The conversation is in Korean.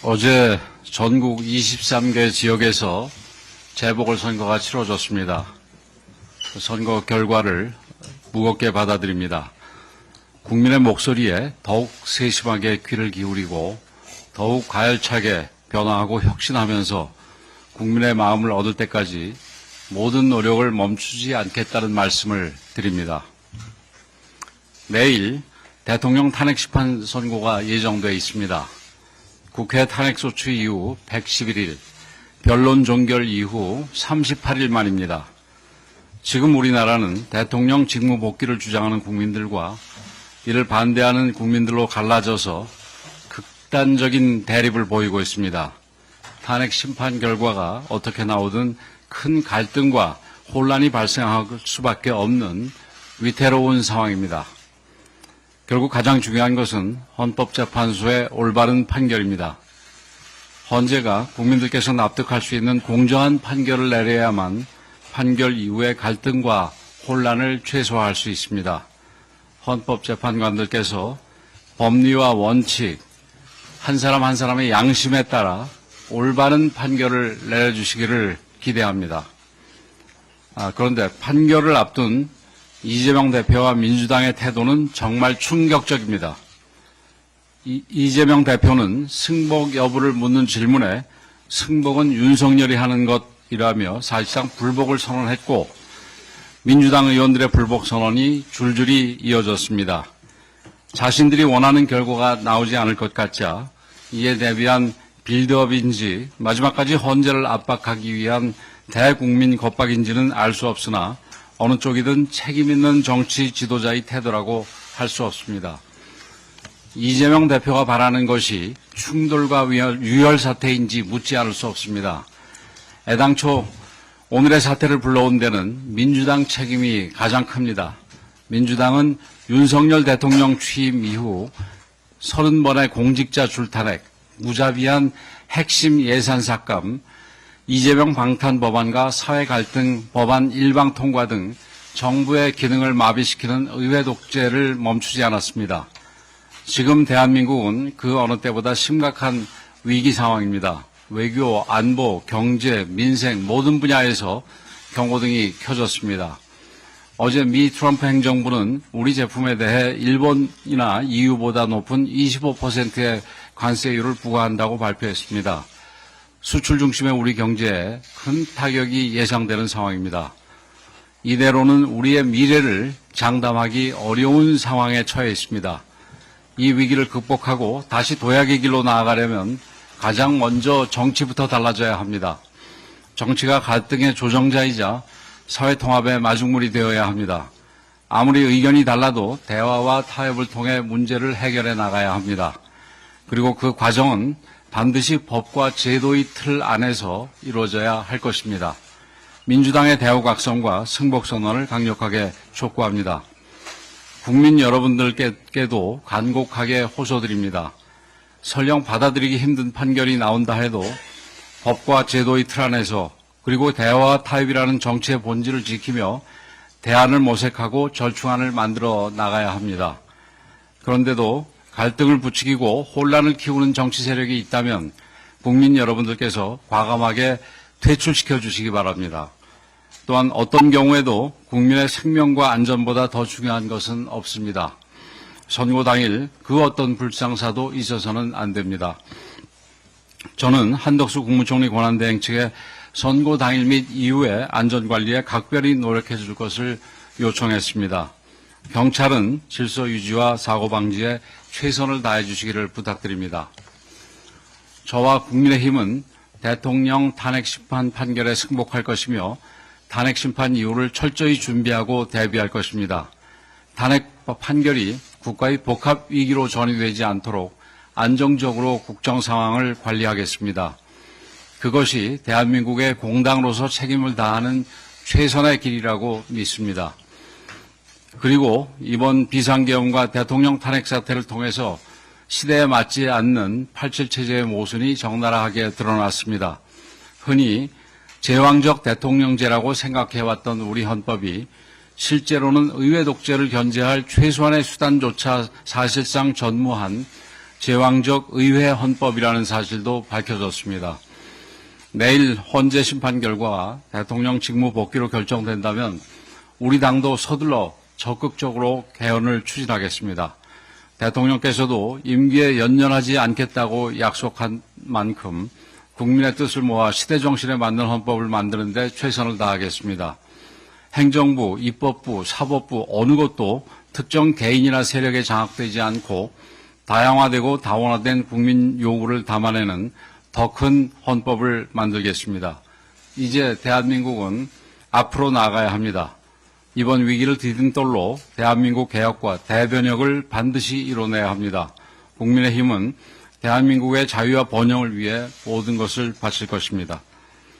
어제 전국 23개 지역에서 재보궐선거가 치러졌습니다. 선거 결과를 무겁게 받아들입니다. 국민의 목소리에 더욱 세심하게 귀를 기울이고 더욱 가열차게 변화하고 혁신하면서 국민의 마음을 얻을 때까지 모든 노력을 멈추지 않겠다는 말씀을 드립니다. 내일 대통령 탄핵심판 선고가 예정돼 있습니다. 국회 탄핵소추 이후 111일, 변론 종결 이후 38일 만입니다. 지금 우리나라는 대통령 직무 복귀를 주장하는 국민들과 이를 반대하는 국민들로 갈라져서 극단적인 대립을 보이고 있습니다. 탄핵 심판 결과가 어떻게 나오든 큰 갈등과 혼란이 발생할 수밖에 없는 위태로운 상황입니다. 결국 가장 중요한 것은 헌법재판소의 올바른 판결입니다. 헌재가 국민들께서 납득할 수 있는 공정한 판결을 내려야만 판결 이후의 갈등과 혼란을 최소화할 수 있습니다. 헌법재판관들께서 법리와 원칙, 한 사람 한 사람의 양심에 따라 올바른 판결을 내려주시기를 기대합니다. 그런데 판결을 앞둔 이재명 대표와 민주당의 태도는 정말 충격적입니다. 이재명 대표는 승복 여부를 묻는 질문에 승복은 윤석열이 하는 것이라며 사실상 불복을 선언했고 민주당 의원들의 불복 선언이 줄줄이 이어졌습니다. 자신들이 원하는 결과가 나오지 않을 것 같자 이에 대비한 빌드업인지 마지막까지 헌재를 압박하기 위한 대국민 겁박인지는 알 수 없으나 어느 쪽이든 책임 있는 정치 지도자의 태도라고 할 수 없습니다. 이재명 대표가 바라는 것이 충돌과 유혈 사태인지 묻지 않을 수 없습니다. 애당초 오늘의 사태를 불러온 데는 민주당 책임이 가장 큽니다. 민주당은 윤석열 대통령 취임 이후 30번의 공직자 줄탄핵, 무자비한 핵심 예산 삭감, 이재명 방탄 법안과 사회 갈등 법안 일방 통과 등 정부의 기능을 마비시키는 의회 독재를 멈추지 않았습니다. 지금 대한민국은 그 어느 때보다 심각한 위기 상황입니다. 외교, 안보, 경제, 민생 모든 분야에서 경고등이 켜졌습니다. 어제 미 트럼프 행정부는 우리 제품에 대해 일본이나 EU보다 높은 25%의 관세율을 부과한다고 발표했습니다. 수출 중심의 우리 경제에 큰 타격이 예상되는 상황입니다. 이대로는 우리의 미래를 장담하기 어려운 상황에 처해 있습니다. 이 위기를 극복하고 다시 도약의 길로 나아가려면 가장 먼저 정치부터 달라져야 합니다. 정치가 갈등의 조정자이자 사회통합의 마중물이 되어야 합니다. 아무리 의견이 달라도 대화와 타협을 통해 문제를 해결해 나가야 합니다. 그리고 그 과정은 반드시 법과 제도의 틀 안에서 이루어져야 할 것입니다. 민주당의 대우각성과 승복선언을 강력하게 촉구합니다. 국민 여러분들께도 간곡하게 호소드립니다. 설령 받아들이기 힘든 판결이 나온다 해도 법과 제도의 틀 안에서 그리고 대화와 타협이라는 정치의 본질을 지키며 대안을 모색하고 절충안을 만들어 나가야 합니다. 그런데도 갈등을 부추기고 혼란을 키우는 정치 세력이 있다면 국민 여러분들께서 과감하게 퇴출시켜 주시기 바랍니다. 또한 어떤 경우에도 국민의 생명과 안전보다 더 중요한 것은 없습니다. 선고 당일 그 어떤 불상사도 있어서는 안 됩니다. 저는 한덕수 국무총리 권한대행 측에 선고 당일 및 이후에 안전관리에 각별히 노력해 줄 것을 요청했습니다. 경찰은 질서 유지와 사고 방지에 최선을 다해 주시기를 부탁드립니다. 저와 국민의힘은 대통령 탄핵 심판 판결에 승복할 것이며 탄핵 심판 이후를 철저히 준비하고 대비할 것입니다. 탄핵 판결이 국가의 복합 위기로 전이되지 않도록 안정적으로 국정 상황을 관리하겠습니다. 그것이 대한민국의 공당으로서 책임을 다하는 최선의 길이라고 믿습니다. 그리고 이번 비상계엄과 대통령 탄핵 사태를 통해서 시대에 맞지 않는 87 체제의 모순이 적나라하게 드러났습니다. 흔히 제왕적 대통령제라고 생각해왔던 우리 헌법이 실제로는 의회 독재를 견제할 최소한의 수단조차 사실상 전무한 제왕적 의회 헌법이라는 사실도 밝혀졌습니다. 내일 헌재 심판 결과 대통령 직무 복귀로 결정된다면 우리 당도 서둘러 적극적으로 개헌을 추진하겠습니다. 대통령께서도 임기에 연연하지 않겠다고 약속한 만큼 국민의 뜻을 모아 시대 정신에 맞는 헌법을 만드는 데 최선을 다하겠습니다. 행정부, 입법부, 사법부 어느 것도 특정 개인이나 세력에 장악되지 않고 다양화되고 다원화된 국민 요구를 담아내는 더 큰 헌법을 만들겠습니다. 이제 대한민국은 앞으로 나아가야 합니다. 이번 위기를 디딤돌로 대한민국 개혁과 대변혁을 반드시 이뤄내야 합니다. 국민의힘은 대한민국의 자유와 번영을 위해 모든 것을 바칠 것입니다.